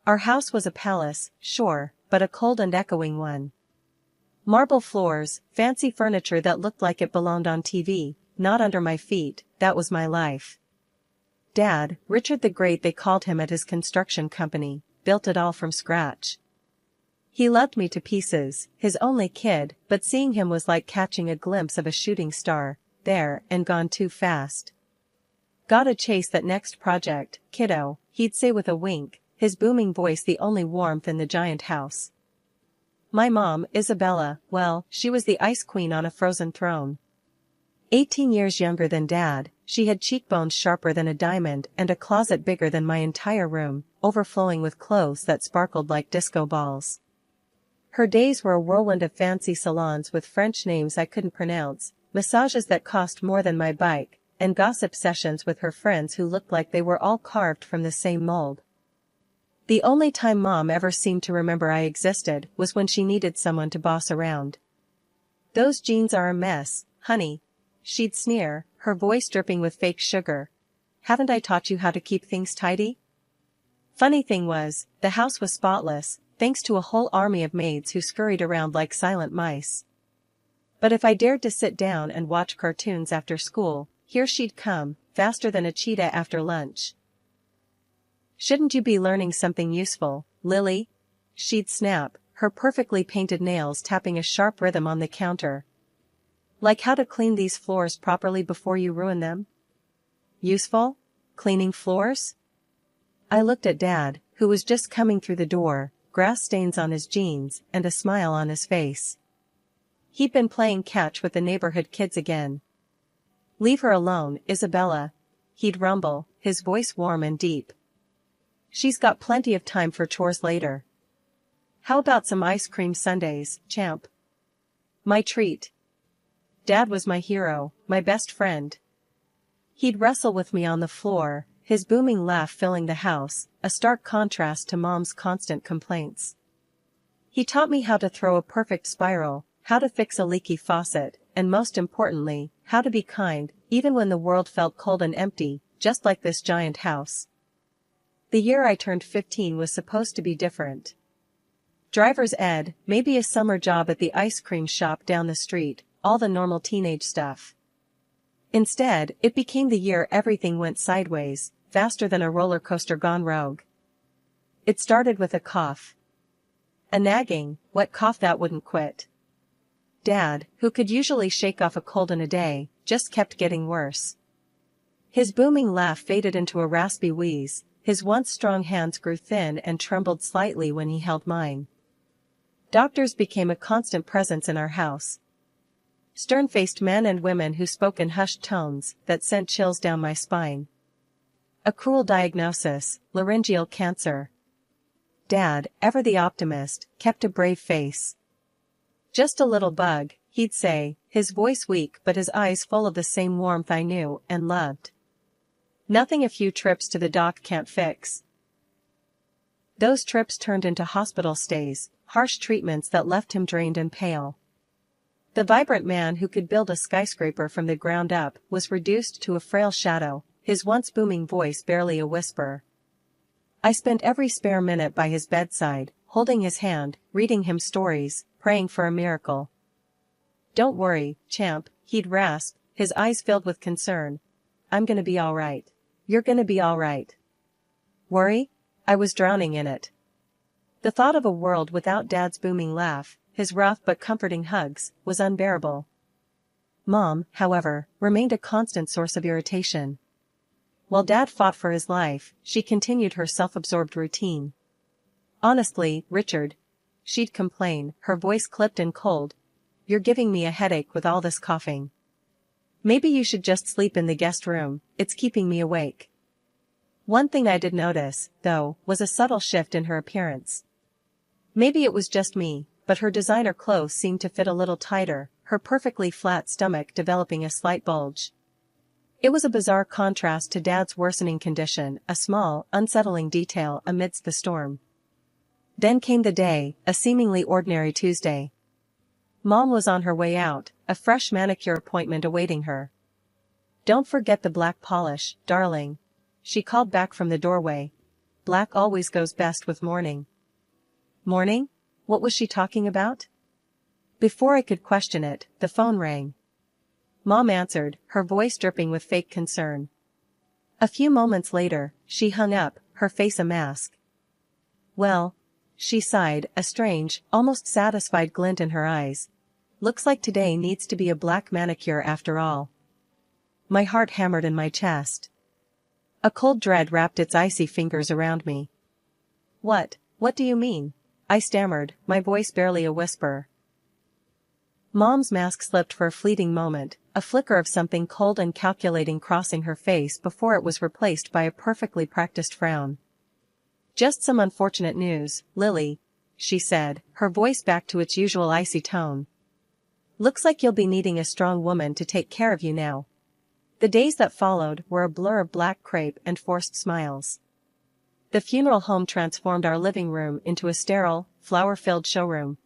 Our house was a palace, sure, but a cold and echoing one. Marble floors, fancy furniture that looked like it belonged on TV, not under my feet, that was my life. Dad, Richard the Great they called him at his construction company, built it all from scratch. He loved me to pieces, his only kid, but seeing him was like catching a glimpse of a shooting star, there and gone too fast. Gotta chase that next project, kiddo, he'd say with a wink, his booming voice the only warmth in the giant house. My mom, Isabella, well, she was the ice queen on a frozen throne. 18 years younger than Dad, she had cheekbones sharper than a diamond and a closet bigger than my entire room, overflowing with clothes that sparkled like disco balls. Her days were a whirlwind of fancy salons with French names I couldn't pronounce, massages that cost more than my bike, and gossip sessions with her friends who looked like they were all carved from the same mold. The only time Mom ever seemed to remember I existed was when she needed someone to boss around. "Those jeans are a mess, honey," she'd sneer, her voice dripping with fake sugar. "Haven't I taught you how to keep things tidy?" Funny thing was, the house was spotless, thanks to a whole army of maids who scurried around like silent mice. But if I dared to sit down and watch cartoons after school, here she'd come, faster than a cheetah after lunch. "Shouldn't you be learning something useful, Lily?" she'd snap, her perfectly painted nails tapping a sharp rhythm on the counter. "Like how to clean these floors properly before you ruin them?" Useful? Cleaning floors? I looked at Dad, who was just coming through the door, grass stains on his jeans and a smile on his face. He'd been playing catch with the neighborhood kids again. "Leave her alone, Isabella," he'd rumble, his voice warm and deep. "She's got plenty of time for chores later. How about some ice cream sundaes, champ?" My treat. Dad was my hero, my best friend. He'd wrestle with me on the floor, his booming laugh filling the house, a stark contrast to Mom's constant complaints. He taught me how to throw a perfect spiral, how to fix a leaky faucet, and most importantly, how to be kind, even when the world felt cold and empty, just like this giant house. The year I turned 15 was supposed to be different. Driver's ed, maybe a summer job at the ice cream shop down the street, all the normal teenage stuff. Instead, it became the year everything went sideways, faster than a roller coaster gone rogue. It started with a cough. A nagging, wet cough that wouldn't quit. Dad, who could usually shake off a cold in a day, just kept getting worse. His booming laugh faded into a raspy wheeze, his once strong hands grew thin and trembled slightly when he held mine. Doctors became a constant presence in our house. Stern-faced men and women who spoke in hushed tones that sent chills down my spine. A cruel diagnosis, laryngeal cancer. Dad, ever the optimist, kept a brave face. "Just a little bug," he'd say, his voice weak but his eyes full of the same warmth I knew and loved. "Nothing a few trips to the doc can't fix." Those trips turned into hospital stays, harsh treatments that left him drained and pale. The vibrant man who could build a skyscraper from the ground up was reduced to a frail shadow, his once booming voice barely a whisper. I spent every spare minute by his bedside, holding his hand, reading him stories, praying for a miracle. "Don't worry, champ," he'd rasp, his eyes filled with concern. "I'm gonna be all right. You're gonna be all right." Worry? I was drowning in it. The thought of a world without Dad's booming laugh, his rough but comforting hugs, was unbearable. Mom, however, remained a constant source of irritation. While Dad fought for his life, she continued her self-absorbed routine. "Honestly, Richard," she'd complain, her voice clipped and cold, "you're giving me a headache with all this coughing. Maybe you should just sleep in the guest room, it's keeping me awake." One thing I did notice, though, was a subtle shift in her appearance. Maybe it was just me, but her designer clothes seemed to fit a little tighter, her perfectly flat stomach developing a slight bulge. It was a bizarre contrast to Dad's worsening condition, a small, unsettling detail amidst the storm. Then came the day, a seemingly ordinary Tuesday. Mom was on her way out, a fresh manicure appointment awaiting her. "Don't forget the black polish, darling," she called back from the doorway. black always goes best with morning. Morning? What was she talking about? Before I could question it, the phone rang. Mom answered, her voice dripping with fake concern. A few moments later, she hung up, her face a mask. Well, she sighed, a strange, almost satisfied glint in her eyes. Looks like today needs to be a black manicure after all. My heart hammered in my chest. A cold dread wrapped its icy fingers around me. What do you mean? I stammered, my voice barely a whisper. Mom's mask slipped for a fleeting moment, a flicker of something cold and calculating crossing her face before it was replaced by a perfectly practiced frown. Just some unfortunate news, Lily, she said, her voice back to its usual icy tone. Looks like you'll be needing a strong woman to take care of you now. The days that followed were a blur of black crepe and forced smiles. The funeral home transformed our living room into a sterile, flower-filled showroom.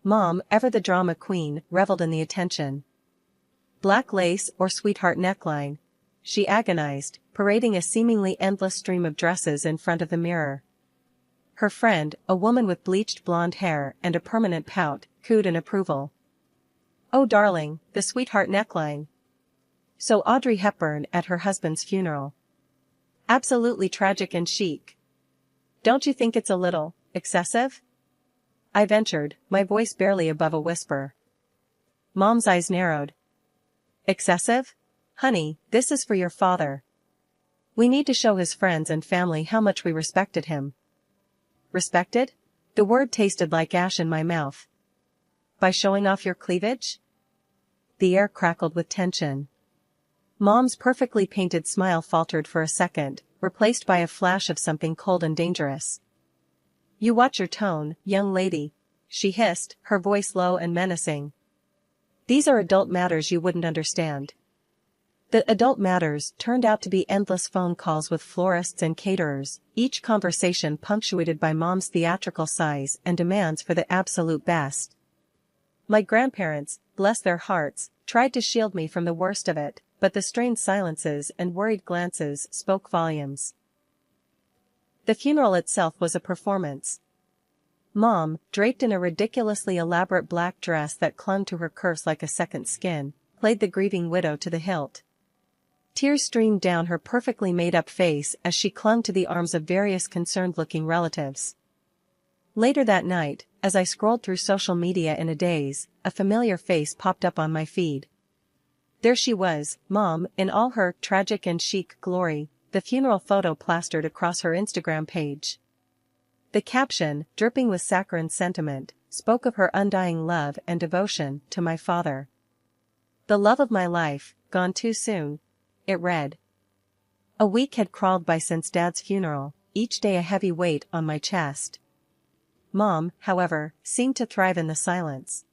Mom, ever the drama queen, reveled in the attention. Black lace or sweetheart neckline? She agonized, parading a seemingly endless stream of dresses in front of the mirror. Her friend, a woman with bleached blonde hair and a permanent pout, cooed in approval. Oh darling, the sweetheart neckline. So Audrey Hepburn at her husband's funeral. Absolutely tragic and chic. Don't you think it's a little excessive? I ventured, my voice barely above a whisper. Mom's eyes narrowed. Excessive? Honey, this is for your father. We need to show his friends and family how much we respected him. Respected? The word tasted like ash in my mouth. By showing off your cleavage? The air crackled with tension. Mom's perfectly painted smile faltered for a second, replaced by a flash of something cold and dangerous. You watch your tone, young lady, she hissed, her voice low and menacing. These are adult matters you wouldn't understand. The adult matters turned out to be endless phone calls with florists and caterers, each conversation punctuated by Mom's theatrical sighs and demands for the absolute best. My grandparents, bless their hearts, tried to shield me from the worst of it, but the strained silences and worried glances spoke volumes. The funeral itself was a performance. Mom, draped in a ridiculously elaborate black dress that clung to her curse like a second skin, played the grieving widow to the hilt. Tears streamed down her perfectly made-up face as she clung to the arms of various concerned-looking relatives. Later that night, as I scrolled through social media in a daze, a familiar face popped up on my feed. There she was, Mom, in all her tragic and chic glory, the funeral photo plastered across her Instagram page. The caption, dripping with saccharine sentiment, spoke of her undying love and devotion to my father. The love of my life, gone too soon, it read. A week had crawled by since Dad's funeral, each day a heavy weight on my chest. Mom, however, seemed to thrive in the silence.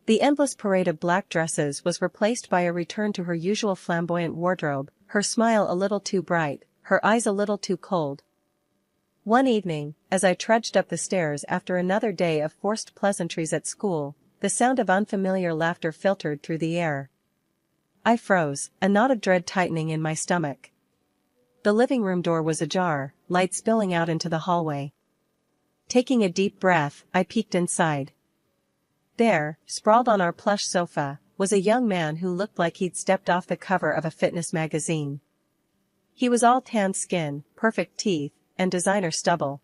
The endless parade of black dresses was replaced by a return to her usual flamboyant wardrobe, her smile a little too bright, her eyes a little too cold. One evening, as I trudged up the stairs after another day of forced pleasantries at school, the sound of unfamiliar laughter filtered through the air. I froze, a knot of dread tightening in my stomach. The living room door was ajar, light spilling out into the hallway. Taking a deep breath, I peeked inside. There, sprawled on our plush sofa, was a young man who looked like he'd stepped off the cover of a fitness magazine. He was all tanned skin, perfect teeth, and designer stubble.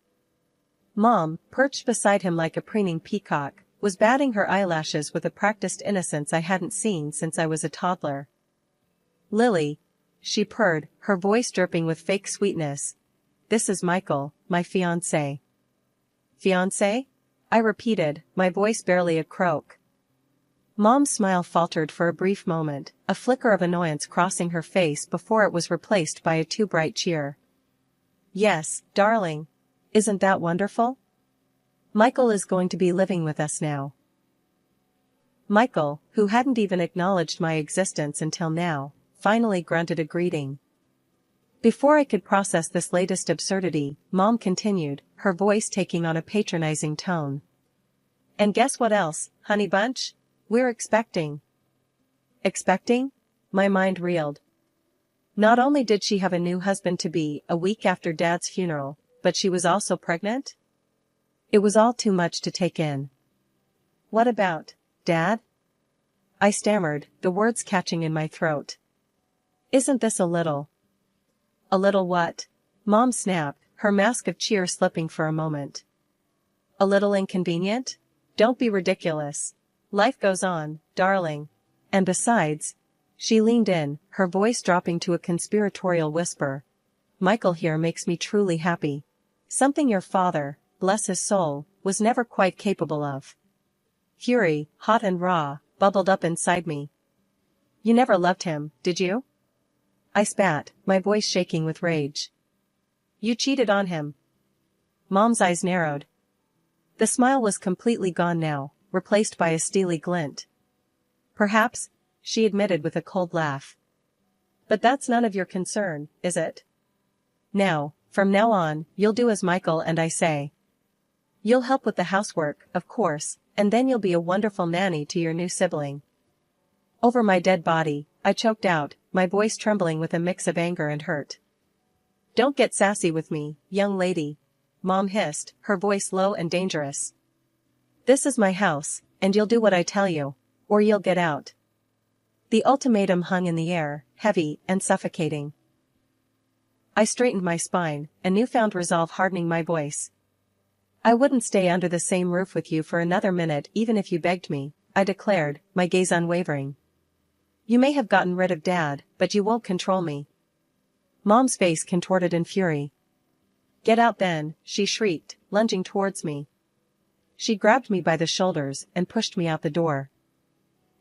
Mom, perched beside him like a preening peacock, was batting her eyelashes with a practiced innocence I hadn't seen since I was a toddler. Lily, she purred, her voice dripping with fake sweetness. This is Michael, my fiancé. Fiancé? I repeated, my voice barely a croak. Mom's smile faltered for a brief moment, a flicker of annoyance crossing her face before it was replaced by a too bright cheer. Yes, darling. Isn't that wonderful? Michael is going to be living with us now. Michael, who hadn't even acknowledged my existence until now, finally grunted a greeting. Before I could process this latest absurdity, Mom continued, her voice taking on a patronizing tone. And guess what else, honey bunch? We're expecting. Expecting? My mind reeled. Not only did she have a new husband-to-be a week after Dad's funeral, but she was also pregnant? It was all too much to take in. What about Dad? I stammered, the words catching in my throat. Isn't this a little what? Mom snapped, her mask of cheer slipping for a moment. A little inconvenient? Don't be ridiculous. Life goes on, darling. And besides, she leaned in, her voice dropping to a conspiratorial whisper. Michael here makes me truly happy. Something your father, bless his soul, was never quite capable of. Fury, hot and raw, bubbled up inside me. You never loved him, did you? I spat, my voice shaking with rage. You cheated on him. Mom's eyes narrowed. The smile was completely gone now, replaced by a steely glint. Perhaps, she admitted with a cold laugh. But that's none of your concern, is it? Now, from now on, you'll do as Michael and I say. You'll help with the housework, of course, and then you'll be a wonderful nanny to your new sibling. Over my dead body, I choked out, my voice trembling with a mix of anger and hurt. Don't get sassy with me, young lady, Mom hissed, her voice low and dangerous. This is my house, and you'll do what I tell you, or you'll get out. The ultimatum hung in the air, heavy and suffocating. I straightened my spine, a newfound resolve hardening my voice. I wouldn't stay under the same roof with you for another minute even if you begged me, I declared, my gaze unwavering. You may have gotten rid of Dad, but you won't control me. Mom's face contorted in fury. Get out then, she shrieked, lunging towards me. She grabbed me by the shoulders and pushed me out the door.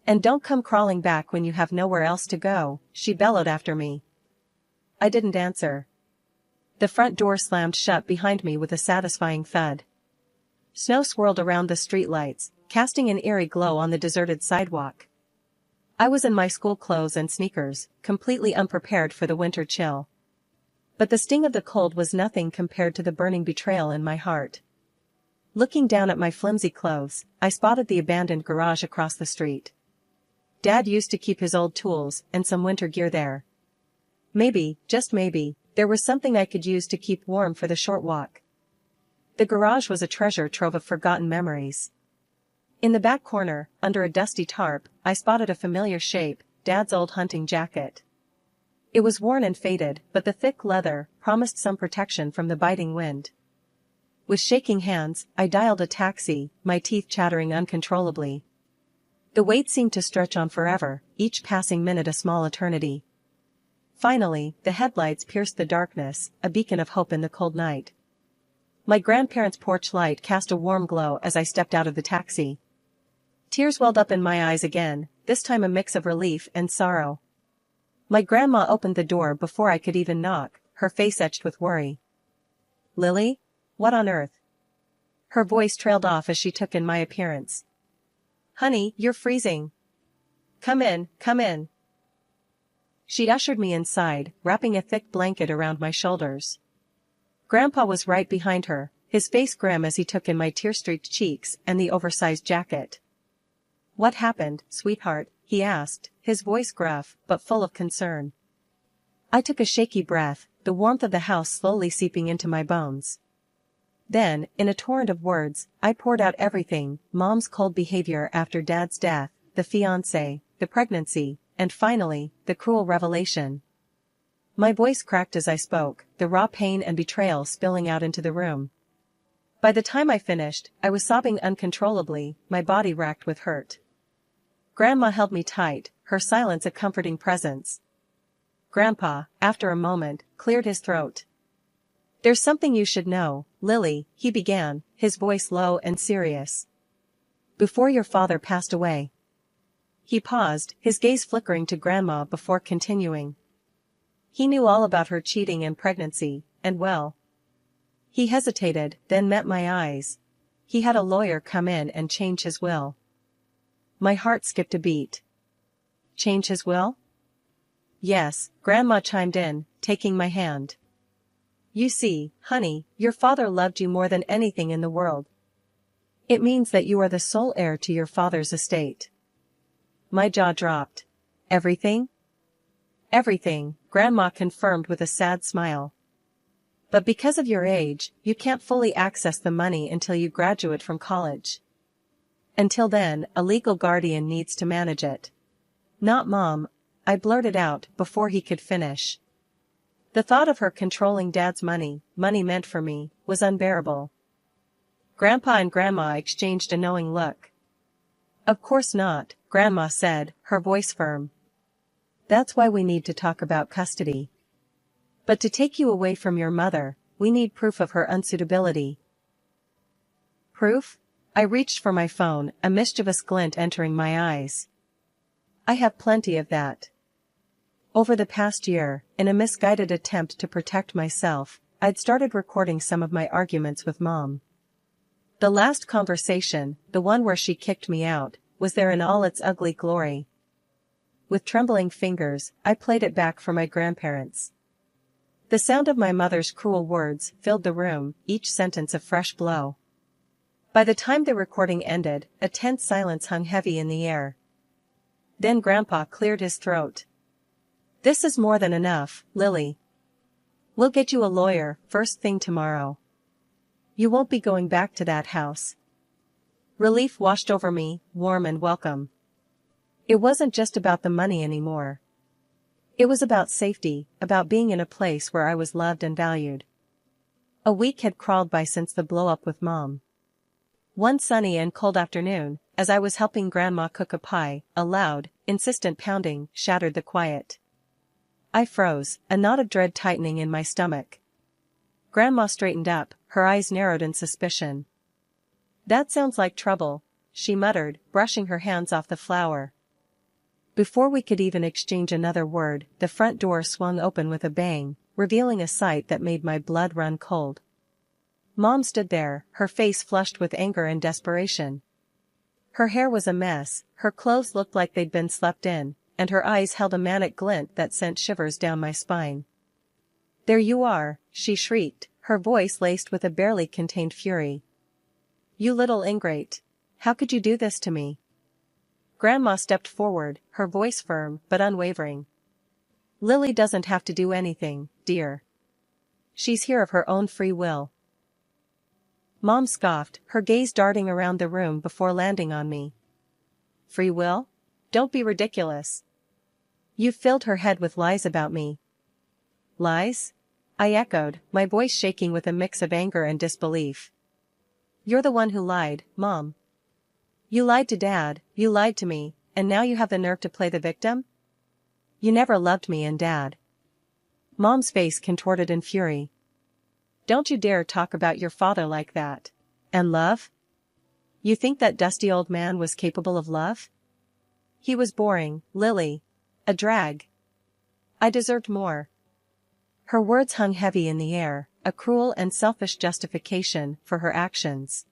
And don't come crawling back when you have nowhere else to go, she bellowed after me. I didn't answer. The front door slammed shut behind me with a satisfying thud. Snow swirled around the streetlights, casting an eerie glow on the deserted sidewalk. I was in my school clothes and sneakers, completely unprepared for the winter chill. But the sting of the cold was nothing compared to the burning betrayal in my heart. Looking down at my flimsy clothes, I spotted the abandoned garage across the street. Dad used to keep his old tools and some winter gear there. Maybe, just maybe, there was something I could use to keep warm for the short walk. The garage was a treasure trove of forgotten memories. In the back corner, under a dusty tarp, I spotted a familiar shape, Dad's old hunting jacket. It was worn and faded, but the thick leather promised some protection from the biting wind. With shaking hands, I dialed a taxi, my teeth chattering uncontrollably. The wait seemed to stretch on forever, each passing minute a small eternity. Finally, the headlights pierced the darkness, a beacon of hope in the cold night. My grandparents' porch light cast a warm glow as I stepped out of the taxi. Tears welled up in my eyes again, this time a mix of relief and sorrow. My grandma opened the door before I could even knock, her face etched with worry. Lily? What on earth? Her voice trailed off as she took in my appearance. Honey, you're freezing. Come in, come in. She ushered me inside, wrapping a thick blanket around my shoulders. Grandpa was right behind her, his face grim as he took in my tear-streaked cheeks and the oversized jacket. What happened, sweetheart? He asked, his voice gruff, but full of concern. I took a shaky breath, the warmth of the house slowly seeping into my bones. Then, in a torrent of words, I poured out everything, Mom's cold behavior after Dad's death, the fiancé, the pregnancy, and finally, the cruel revelation. My voice cracked as I spoke, the raw pain and betrayal spilling out into the room. By the time I finished, I was sobbing uncontrollably, my body racked with hurt. Grandma held me tight, her silence a comforting presence. Grandpa, after a moment, cleared his throat. There's something you should know, Lily, he began, his voice low and serious. Before your father passed away. He paused, his gaze flickering to Grandma before continuing. He knew all about her cheating and pregnancy, and well. He hesitated, then met my eyes. He had a lawyer come in and change his will. My heart skipped a beat. Change his will? Yes, Grandma chimed in, taking my hand. You see, honey, your father loved you more than anything in the world. It means that you are the sole heir to your father's estate. My jaw dropped. Everything? Everything, Grandma confirmed with a sad smile. But because of your age, you can't fully access the money until you graduate from college. Until then, a legal guardian needs to manage it. Not Mom, I blurted out before he could finish. The thought of her controlling Dad's money meant for me, was unbearable. Grandpa and Grandma exchanged a knowing look. Of course not, Grandma said, her voice firm. That's why we need to talk about custody. But to take you away from your mother, we need proof of her unsuitability. Proof? I reached for my phone, a mischievous glint entering my eyes. I have plenty of that. Over the past year, in a misguided attempt to protect myself, I'd started recording some of my arguments with Mom. The last conversation, the one where she kicked me out, was there in all its ugly glory. With trembling fingers, I played it back for my grandparents. The sound of my mother's cruel words filled the room, each sentence a fresh blow. By the time the recording ended, a tense silence hung heavy in the air. Then Grandpa cleared his throat. This is more than enough, Lily. We'll get you a lawyer, first thing tomorrow. You won't be going back to that house. Relief washed over me, warm and welcome. It wasn't just about the money anymore. It was about safety, about being in a place where I was loved and valued. A week had crawled by since the blow-up with Mom. One sunny and cold afternoon, as I was helping Grandma cook a pie, a loud, insistent pounding shattered the quiet. I froze, a knot of dread tightening in my stomach. Grandma straightened up, her eyes narrowed in suspicion. That sounds like trouble, she muttered, brushing her hands off the flour. Before we could even exchange another word, the front door swung open with a bang, revealing a sight that made my blood run cold. Mom stood there, her face flushed with anger and desperation. Her hair was a mess, her clothes looked like they'd been slept in, and her eyes held a manic glint that sent shivers down my spine. There you are, she shrieked, her voice laced with a barely contained fury. You little ingrate. How could you do this to me? Grandma stepped forward, her voice firm but unwavering. Lily doesn't have to do anything, dear. She's here of her own free will. Mom scoffed, her gaze darting around the room before landing on me. Free will? Don't be ridiculous. You've filled her head with lies about me. Lies? I echoed, my voice shaking with a mix of anger and disbelief. You're the one who lied, Mom. You lied to Dad, you lied to me, and now you have the nerve to play the victim? You never loved me and Dad. Mom's face contorted in fury. Don't you dare talk about your father like that. And love? You think that dusty old man was capable of love? He was boring, Lily. A drag. I deserved more. Her words hung heavy in the air, a cruel and selfish justification for her actions.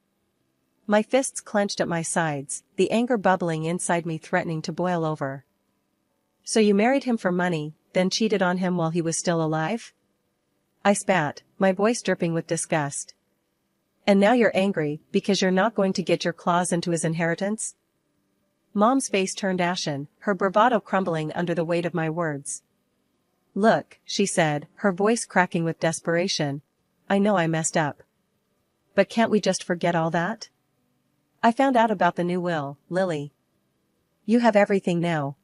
My fists clenched at my sides, the anger bubbling inside me threatening to boil over. So you married him for money, then cheated on him while he was still alive? I spat, my voice dripping with disgust. And now you're angry because you're not going to get your claws into his inheritance? Mom's face turned ashen, her bravado crumbling under the weight of my words. Look, she said, her voice cracking with desperation. I know I messed up. But can't we just forget all that? I found out about the new will, Lily. You have everything now.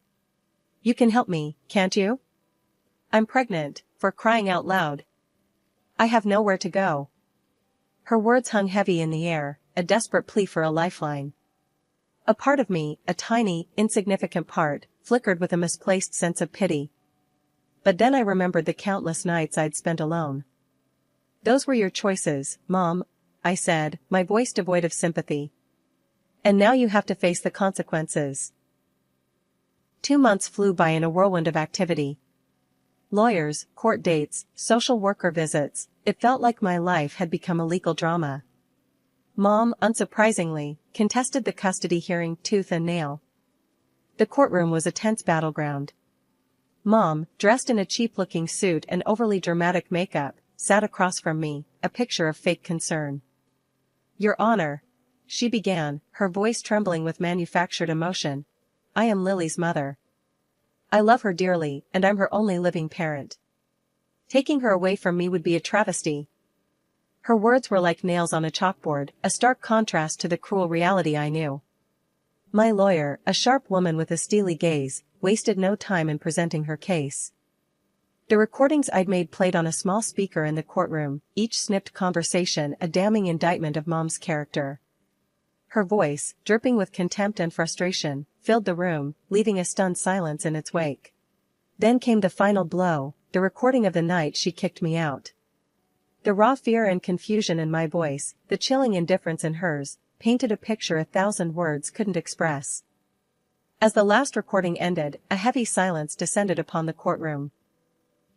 You can help me, can't you? I'm pregnant, for crying out loud. I have nowhere to go. Her words hung heavy in the air, a desperate plea for a lifeline. A part of me, a tiny, insignificant part, flickered with a misplaced sense of pity. But then I remembered the countless nights I'd spent alone. Those were your choices, Mom, I said, my voice devoid of sympathy. And now you have to face the consequences. 2 months flew by in a whirlwind of activity. Lawyers, court dates, social worker visits, it felt like my life had become a legal drama. Mom, unsurprisingly, contested the custody hearing tooth and nail. The courtroom was a tense battleground. Mom, dressed in a cheap-looking suit and overly dramatic makeup, sat across from me, a picture of fake concern. Your Honor, she began, her voice trembling with manufactured emotion. I am Lily's mother. I love her dearly, and I'm her only living parent. Taking her away from me would be a travesty. Her words were like nails on a chalkboard, a stark contrast to the cruel reality I knew. My lawyer, a sharp woman with a steely gaze, wasted no time in presenting her case. The recordings I'd made played on a small speaker in the courtroom, each snipped conversation a damning indictment of Mom's character. Her voice, dripping with contempt and frustration, filled the room, leaving a stunned silence in its wake. Then came the final blow, the recording of the night she kicked me out. The raw fear and confusion in my voice, the chilling indifference in hers, painted a picture 1,000 words couldn't express. As the last recording ended, a heavy silence descended upon the courtroom.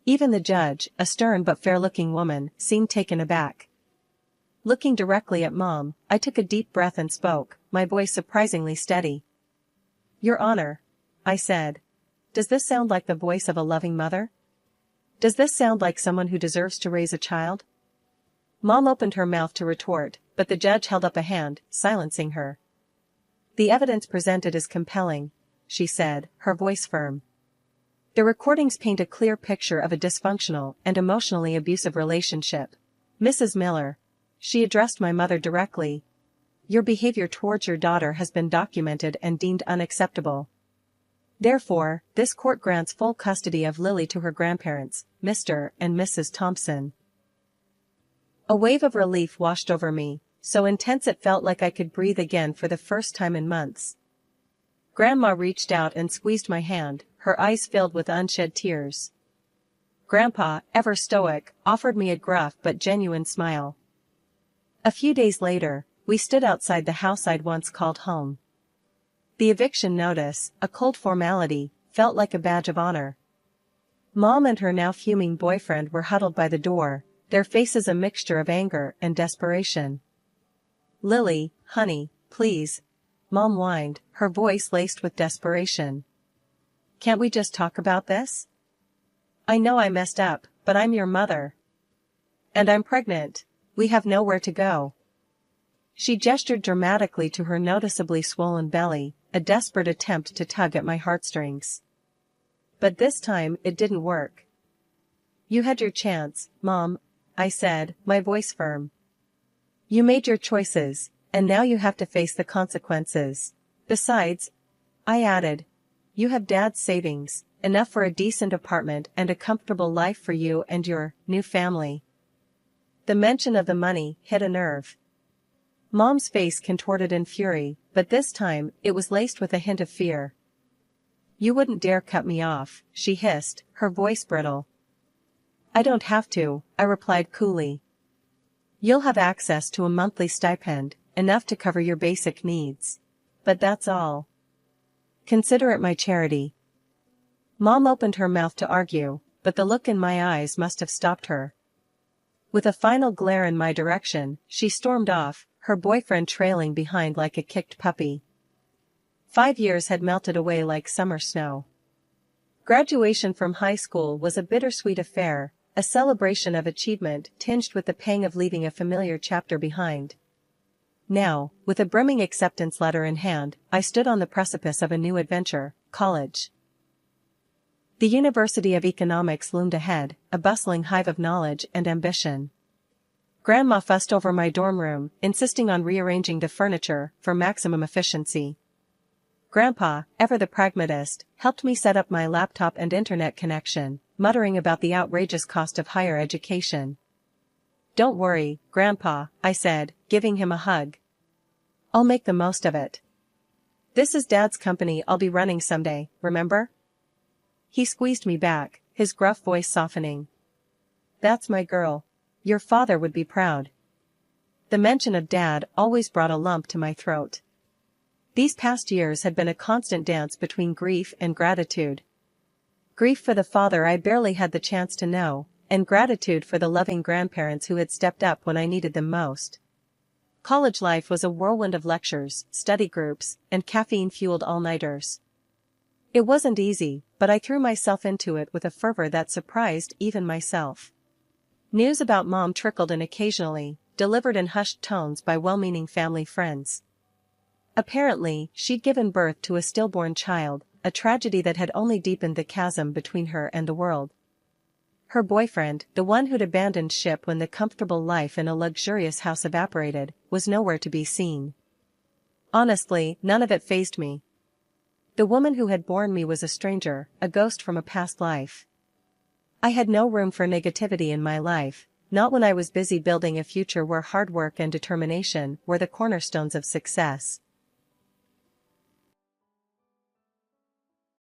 Even the judge, a stern but fair-looking woman, seemed taken aback. Looking directly at Mom, I took a deep breath and spoke, my voice surprisingly steady. "Your Honor," I said. "Does this sound like the voice of a loving mother? Does this sound like someone who deserves to raise a child?" Mom opened her mouth to retort, but the judge held up a hand, silencing her. "The evidence presented is compelling," she said, her voice firm. "The recordings paint a clear picture of a dysfunctional and emotionally abusive relationship. Mrs. Miller," she addressed my mother directly, "your behavior towards your daughter has been documented and deemed unacceptable. Therefore, this court grants full custody of Lily to her grandparents, Mr. and Mrs. Thompson." A wave of relief washed over me, so intense it felt like I could breathe again for the first time in months. Grandma reached out and squeezed my hand, her eyes filled with unshed tears. Grandpa, ever stoic, offered me a gruff but genuine smile. A few days later, we stood outside the house I'd once called home. The eviction notice, a cold formality, felt like a badge of honor. Mom and her now fuming boyfriend were huddled by the door, their faces a mixture of anger and desperation. "Lily, honey, please," Mom whined, her voice laced with desperation. "Can't we just talk about this? I know I messed up, but I'm your mother. And I'm pregnant. We have nowhere to go." She gestured dramatically to her noticeably swollen belly, a desperate attempt to tug at my heartstrings. But this time it didn't work. "You had your chance, Mom," I said, my voice firm. "You made your choices, and now you have to face the consequences. Besides," I added, "you have Dad's savings, enough for a decent apartment and a comfortable life for you and your new family." The mention of the money hit a nerve. Mom's face contorted in fury, but this time, it was laced with a hint of fear. "You wouldn't dare cut me off," she hissed, her voice brittle. "I don't have to," I replied coolly. "You'll have access to a monthly stipend, enough to cover your basic needs. But that's all. Consider it my charity." Mom opened her mouth to argue, but the look in my eyes must have stopped her. With a final glare in my direction, she stormed off, her boyfriend trailing behind like a kicked puppy. 5 years had melted away like summer snow. Graduation from high school was a bittersweet affair, a celebration of achievement tinged with the pang of leaving a familiar chapter behind. Now, with a brimming acceptance letter in hand, I stood on the precipice of a new adventure, college. The University of Economics loomed ahead, a bustling hive of knowledge and ambition. Grandma fussed over my dorm room, insisting on rearranging the furniture for maximum efficiency. Grandpa, ever the pragmatist, helped me set up my laptop and internet connection, muttering about the outrageous cost of higher education. "Don't worry, Grandpa," I said, giving him a hug. "I'll make the most of it. This is Dad's company I'll be running someday, remember?" He squeezed me back, his gruff voice softening. "That's my girl. Your father would be proud." The mention of Dad always brought a lump to my throat. These past years had been a constant dance between grief and gratitude. Grief for the father I barely had the chance to know, and gratitude for the loving grandparents who had stepped up when I needed them most. College life was a whirlwind of lectures, study groups, and caffeine-fueled all-nighters. It wasn't easy, but I threw myself into it with a fervor that surprised even myself. News about Mom trickled in occasionally, delivered in hushed tones by well-meaning family friends. Apparently, she'd given birth to a stillborn child, a tragedy that had only deepened the chasm between her and the world. Her boyfriend, the one who'd abandoned ship when the comfortable life in a luxurious house evaporated, was nowhere to be seen. Honestly, none of it fazed me. The woman who had borne me was a stranger, a ghost from a past life. I had no room for negativity in my life, not when I was busy building a future where hard work and determination were the cornerstones of success.